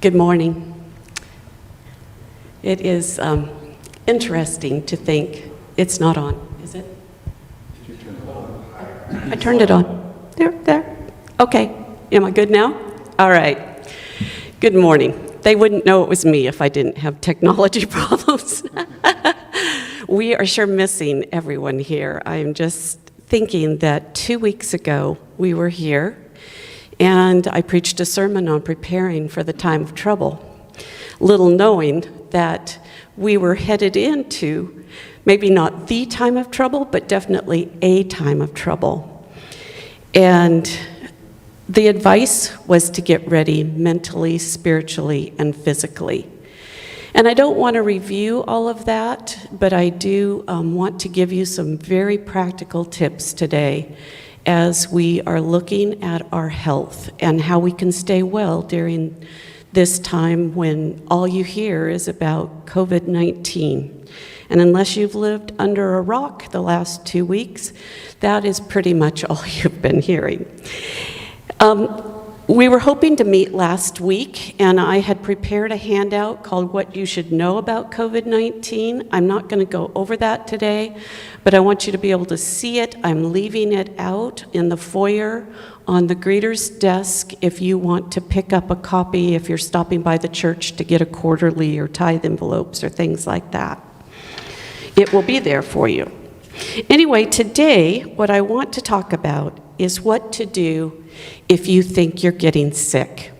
Good morning. It is interesting to think it's not on, is it? Did you turn it on? I turned it on. There. Okay. Am I good now? All right. Good morning. They wouldn't know it was me if I didn't have technology problems. We are sure missing everyone here. I'm just thinking that 2 weeks ago we were here and I preached a sermon on preparing for the time of trouble, little knowing that we were headed into maybe not the time of trouble, but definitely a time of trouble. And the advice was to get ready mentally, spiritually, and physically. And I don't want to review all of that, but I do want to give you some very practical tips today as we are looking at our health and how we can stay well during this time when all you hear is about COVID-19. And unless you've lived under a rock the last 2 weeks, that is pretty much all you've been hearing. We were hoping to meet last week, and I had prepared a handout called What You Should Know About COVID-19. I'm not going to go over that today, but I want you to be able to see it. I'm leaving it out in the foyer on the greeter's desk if you want to pick up a copy, if you're stopping by the church to get a quarterly or tithe envelopes or things like that. It will be there for you. Anyway, today, what I want to talk about is what to do if you think you're getting sick.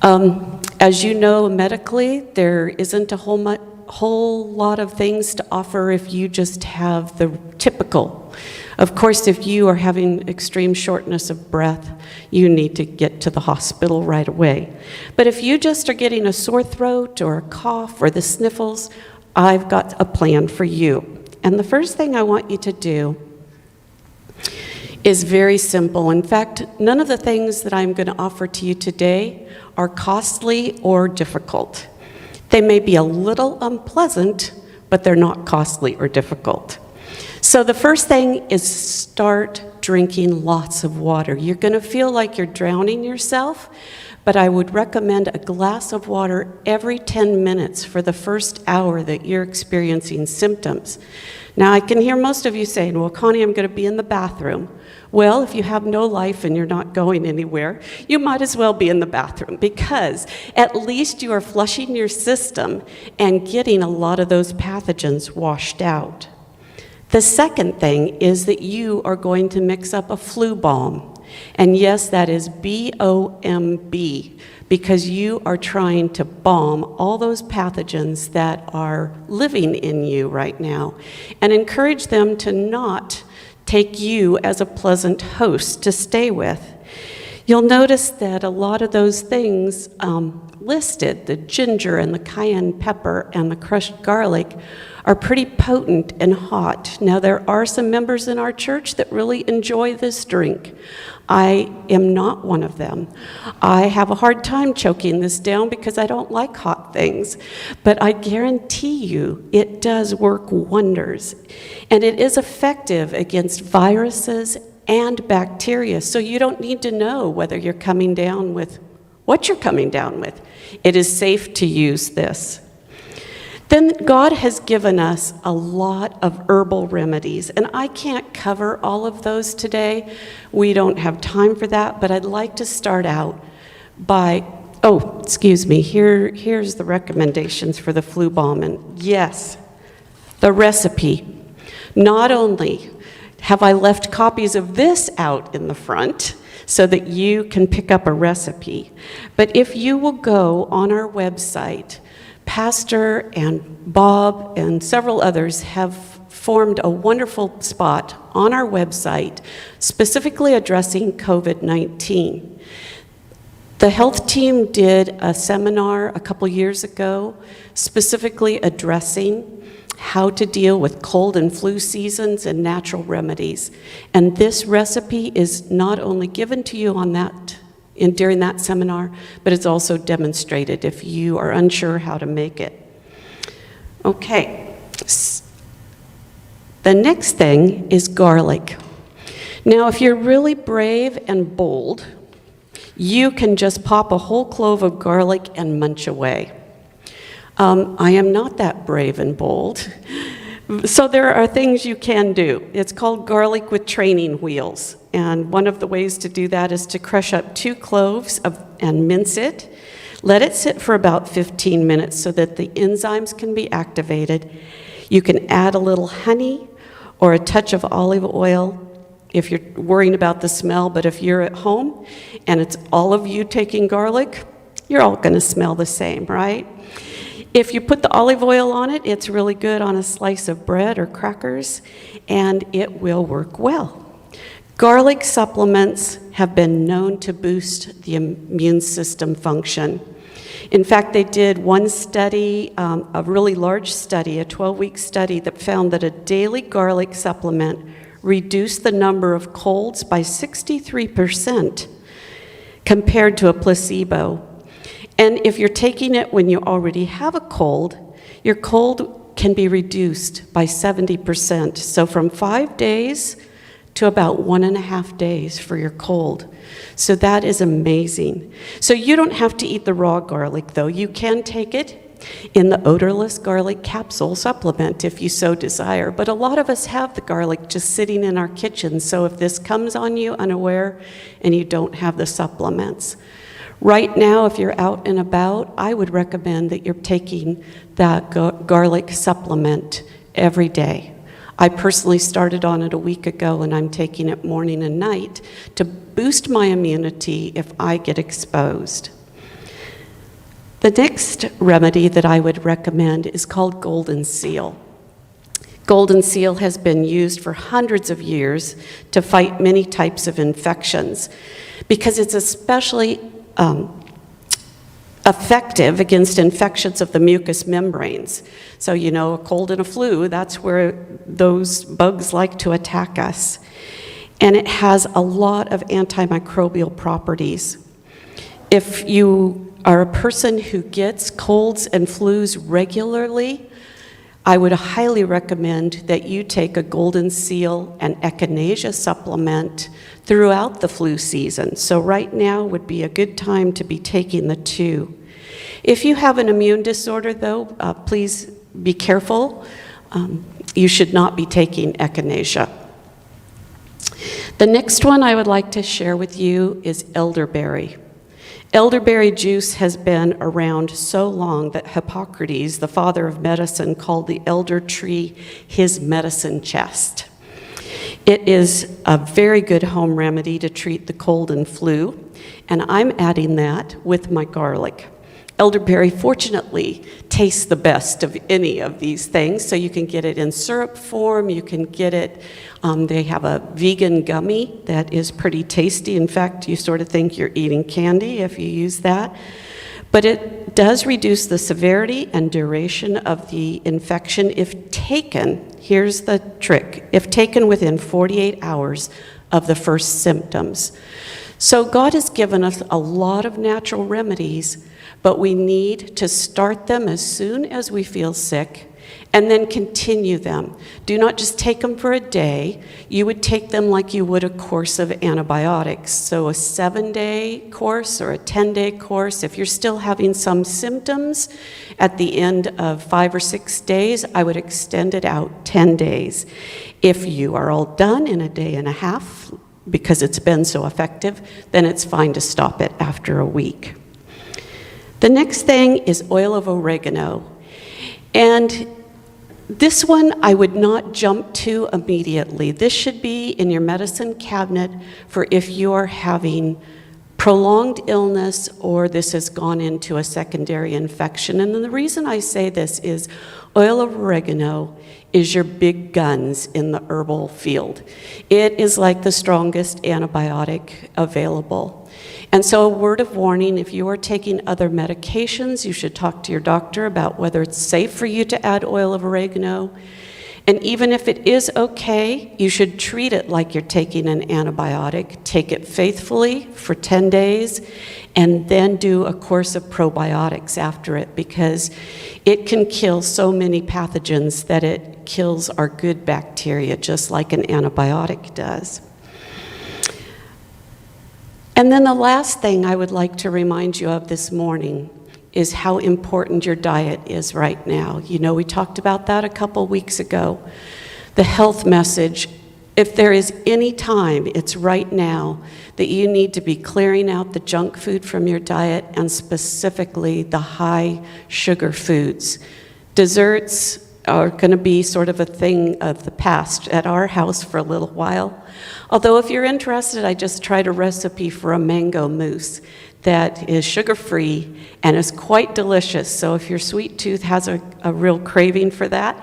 As you know, medically, there isn't a whole lot of things to offer if you just have the typical. Of course, if you are having extreme shortness of breath, you need to get to the hospital right away. But if you just are getting a sore throat or a cough or the sniffles, I've got a plan for you. And the first thing I want you to do is very simple. In fact, none of the things that I'm going to offer to you today are costly or difficult. They may be a little unpleasant, but they're not costly or difficult. So the first thing is start drinking lots of water. You're going to feel like you're drowning yourself, but I would recommend a glass of water every 10 minutes for the first hour that you're experiencing symptoms. Now, I can hear most of you saying, well, Connie, I'm going to be in the bathroom. Well, if you have no life and you're not going anywhere, you might as well be in the bathroom because at least you are flushing your system and getting a lot of those pathogens washed out. The second thing is that you are going to mix up a flu balm. And yes, that is B-O-M-B, because you are trying to bomb all those pathogens that are living in you right now and encourage them to not take you as a pleasant host to stay with. You'll notice that a lot of those things listed, the ginger and the cayenne pepper and the crushed garlic, are pretty potent and hot. Now, there are some members in our church that really enjoy this drink. I am not one of them. I have a hard time choking this down because I don't like hot things. But I guarantee you it does work wonders. And it is effective against viruses and bacteria. So you don't need to know whether you're coming down with what you're coming down with. It is safe to use this. Then God has given us a lot of herbal remedies, and I can't cover all of those today. We don't have time for that, but I'd like to start out by, here's the recommendations for the flu balm, and yes, the recipe. Not only have I left copies of this out in the front so that you can pick up a recipe, but if you will go on our website, Pastor and Bob and several others have formed a wonderful spot on our website specifically addressing COVID-19. The health team did a seminar a couple years ago specifically addressing how to deal with cold and flu seasons and natural remedies. And this recipe is not only given to you on that during that seminar, but it's also demonstrated if you are unsure how to make it. Okay, the next thing is garlic. Now, if you're really brave and bold, You can just pop a whole clove of garlic and munch away. I am not that brave and bold, so there are things you can do. It's called garlic with training wheels, and one of the ways to do that is to crush up 2 cloves and mince it. Let it sit for about 15 minutes so that the enzymes can be activated. You can add a little honey or a touch of olive oil if you're worrying about the smell, but if you're at home and it's all of you taking garlic, you're all going to smell the same, right? If you put the olive oil on it, it's really good on a slice of bread or crackers, and it will work well. Garlic supplements have been known to boost the immune system function. In fact, they did one study, a really large study, a 12-week study, that found that a daily garlic supplement reduced the number of colds by 63% compared to a placebo. And if you're taking it when you already have a cold, your cold can be reduced by 70%. So from 5 days to about 1.5 days for your cold. So that is amazing. So you don't have to eat the raw garlic, though. You can take it in the odorless garlic capsule supplement if you so desire. But a lot of us have the garlic just sitting in our kitchen. So if this comes on you unaware and you don't have the supplements, right now, if you're out and about, I would recommend that you're taking that garlic supplement every day. I personally started on it a week ago, and I'm taking it morning and night to boost my immunity if I get exposed. The next remedy that I would recommend is called golden seal. Golden seal has been used for hundreds of years to fight many types of infections because it's especially effective against infections of the mucous membranes. So, you know, a cold and a flu, that's where those bugs like to attack us. And it has a lot of antimicrobial properties. If you are a person who gets colds and flus regularly, I would highly recommend that you take a golden seal and echinacea supplement throughout the flu season. So right now would be a good time to be taking the 2. If you have an immune disorder, though, please be careful. You should not be taking echinacea. The next one I would like to share with you is elderberry. Elderberry juice has been around so long that Hippocrates, the father of medicine, called the elder tree his medicine chest. It is a very good home remedy to treat the cold and flu, and I'm adding that with my garlic. Elderberry, fortunately, tastes the best of any of these things, so you can get it in syrup form, you can get it, they have a vegan gummy that is pretty tasty. In fact, you sort of think you're eating candy if you use that. But it does reduce the severity and duration of the infection if taken, here's the trick, if taken within 48 hours of the first symptoms. So God has given us a lot of natural remedies, but we need to start them as soon as we feel sick and then continue them. Do not just take them for a day. You would take them like you would a course of antibiotics. So a 7-day course or a 10-day course. If you're still having some symptoms at the end of 5 or 6 days, I would extend it out 10 days. If you are all done in a day and a half, because it's been so effective, then it's fine to stop it after a week. The next thing is oil of oregano. And this one I would not jump to immediately. This should be in your medicine cabinet for if you're having prolonged illness or this has gone into a secondary infection. And then the reason I say this is oil of oregano is your big guns in the herbal field. It is like the strongest antibiotic available. And so a word of warning, if you are taking other medications, you should talk to your doctor about whether it's safe for you to add oil of oregano. And even if it is okay, you should treat it like you're taking an antibiotic. Take it faithfully for 10 days, and then do a course of probiotics after it, because it can kill so many pathogens that it kills our good bacteria, just like an antibiotic does. And then the last thing I would like to remind you of this morning is how important your diet is right now. You know, we talked about that a couple weeks ago. The health message, if there is any time, it's right now that you need to be clearing out the junk food from your diet, and specifically the high sugar foods. Desserts are going to be sort of a thing of the past at our house for a little while. Although if you're interested, I just tried a recipe for a mango mousse that is sugar-free and is quite delicious. So if your sweet tooth has a real craving for that,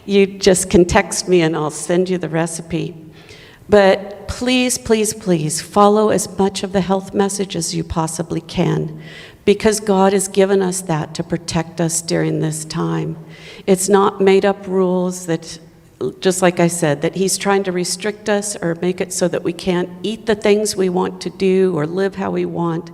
you just can text me and I'll send you the recipe. But please, please, please follow as much of the health message as you possibly can, because God has given us that to protect us during this time. It's not made up rules that, just like I said, that he's trying to restrict us or make it so that we can't eat the things we want to do or live how we want.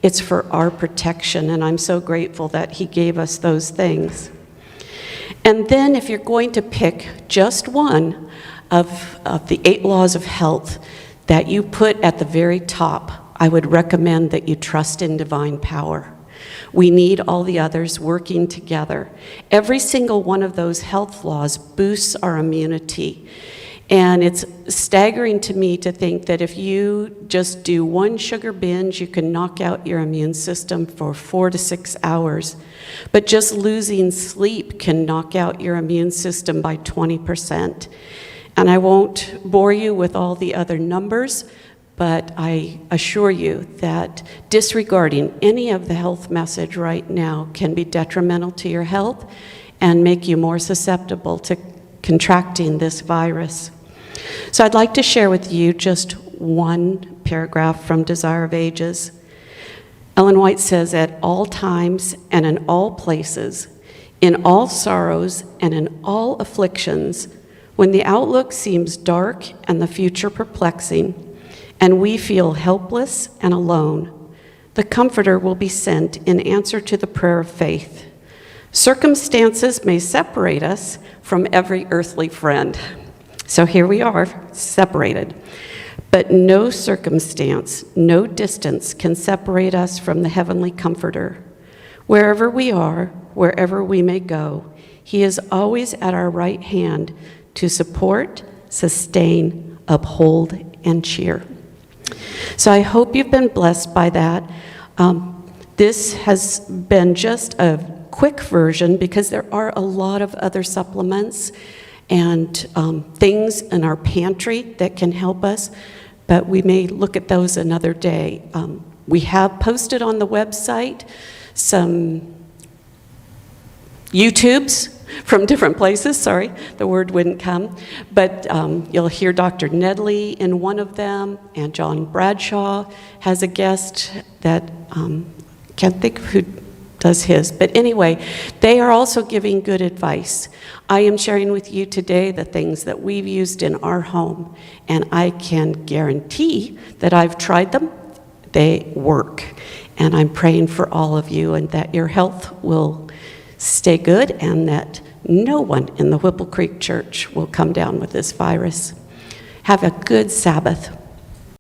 It's for our protection, and I'm so grateful that he gave us those things. And then if you're going to pick just one of the 8 laws of health that you put at the very top, I would recommend that you trust in divine power. We need all the others working together. Every single one of those health laws boosts our immunity. And it's staggering to me to think that if you just do one sugar binge, you can knock out your immune system for 4 to 6 hours. But just losing sleep can knock out your immune system by 20%. And I won't bore you with all the other numbers, but I assure you that disregarding any of the health message right now can be detrimental to your health and make you more susceptible to contracting this virus. So I'd like to share with you just one paragraph from Desire of Ages. Ellen White says, "At all times and in all places, in all sorrows and in all afflictions, when the outlook seems dark and the future perplexing, and we feel helpless and alone, the Comforter will be sent in answer to the prayer of faith. Circumstances may separate us from every earthly friend." So here we are, separated. "But no circumstance, no distance can separate us from the heavenly Comforter. Wherever we are, wherever we may go, he is always at our right hand to support, sustain, uphold, and cheer." So I hope you've been blessed by that. This has been just a quick version because there are a lot of other supplements and things in our pantry that can help us, but we may look at those another day. We have posted on the website some YouTubes from different places, sorry, the word wouldn't come, but you'll hear Dr. Nedley in one of them, and John Bradshaw has a guest that, can't think of who does his, but anyway, they are also giving good advice. I am sharing with you today the things that we've used in our home, and I can guarantee that I've tried them, they work, and I'm praying for all of you and that your health will stay good and that no one in the Whipple Creek Church will come down with this virus. Have a good Sabbath.